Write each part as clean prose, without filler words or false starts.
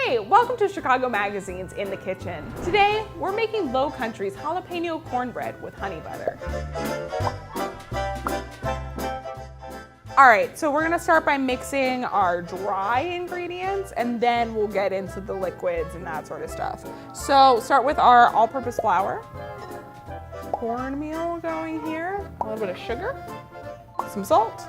Hey, welcome to Chicago Magazine's In the Kitchen. Today, we're making Lowcountry's Jalapeño Cornbread with honey butter. All right, so we're gonna start by mixing our dry ingredients and then we'll get into the liquids and that sort of stuff. So start with our all-purpose flour, cornmeal going here, a little bit of sugar, some salt,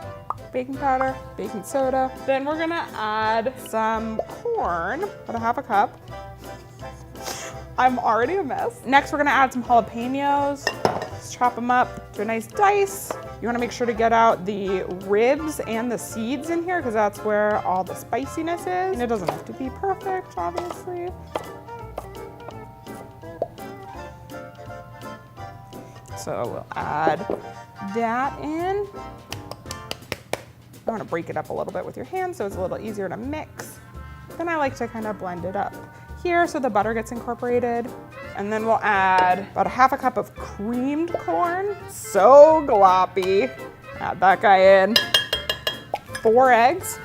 baking powder, baking soda. Then we're gonna add some corn, about a half a cup. I'm already a mess. Next, we're gonna add some jalapenos. Just chop them up to a nice dice. You wanna make sure to get out the ribs and the seeds in here because that's where all the spiciness is. And it doesn't have to be perfect, obviously. So we'll add that in. You wanna break it up a little bit with your hands so it's a little easier to mix. Then I like to kind of blend it up here so the butter gets incorporated. And then we'll add about a half a cup of creamed corn. So gloppy. Add that guy in. 4 eggs.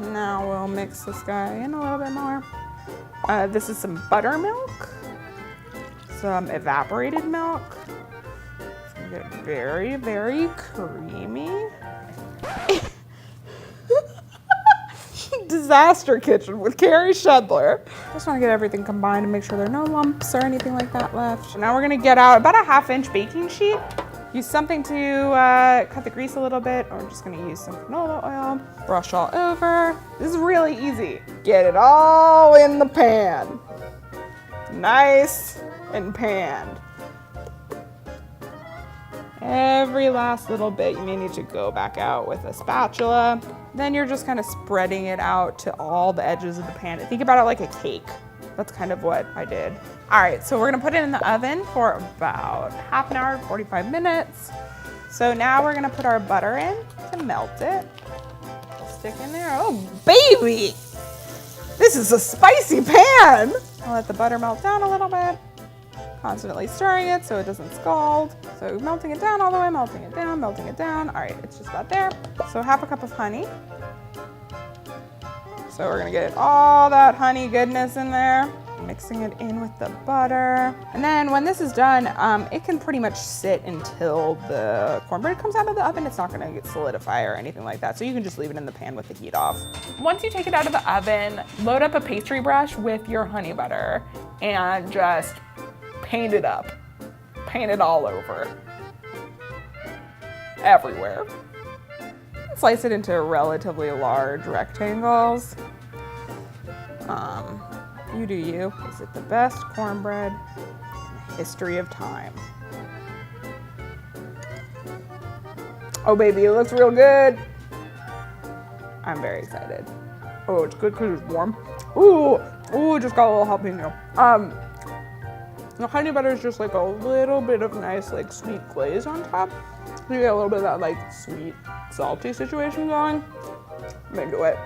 Now we'll mix this guy in a little bit more. This is some buttermilk, some evaporated milk. It's gonna get very, very creamy. Disaster kitchen with Carrie Shedler. Just want to get everything combined and make sure there are no lumps or anything like that left. Now we're gonna get out about a 1/2-inch baking sheet. Use something to cut the grease a little bit, or I'm just gonna use some canola oil. Brush all over. This is really easy. Get it all in the pan. Nice and panned. Every last little bit you may need to go back out with a spatula. Then you're just kind of spreading it out to all the edges of the pan. Think about it like a cake. That's kind of what I did. All right, so we're gonna put it in the oven for about half an hour, 45 minutes. So now we're gonna put our butter in to melt it. Stick in there, oh baby! This is a spicy pan! I'll let the butter melt down a little bit. Constantly stirring it so it doesn't scald. So melting it down all the way, melting it down, melting it down. All right, it's just about there. So half a cup of honey. So we're gonna get all that honey goodness in there. Mixing it in with the butter. And then when this is done, it can pretty much sit until the cornbread comes out of the oven. It's not gonna get solidify or anything like that. So you can just leave it in the pan with the heat off. Once you take it out of the oven, load up a pastry brush with your honey butter and just paint it up. Paint it all over. Everywhere. Slice it into relatively large rectangles. You do you. Is it the best cornbread in the history of time? Oh baby, it looks real good. I'm very excited. Oh, it's good because it's warm. Ooh, just got a little jalapeno. The honey butter is just like a little bit of nice like sweet glaze on top. So you get a little bit of that like sweet, salty situation going. I'm into it.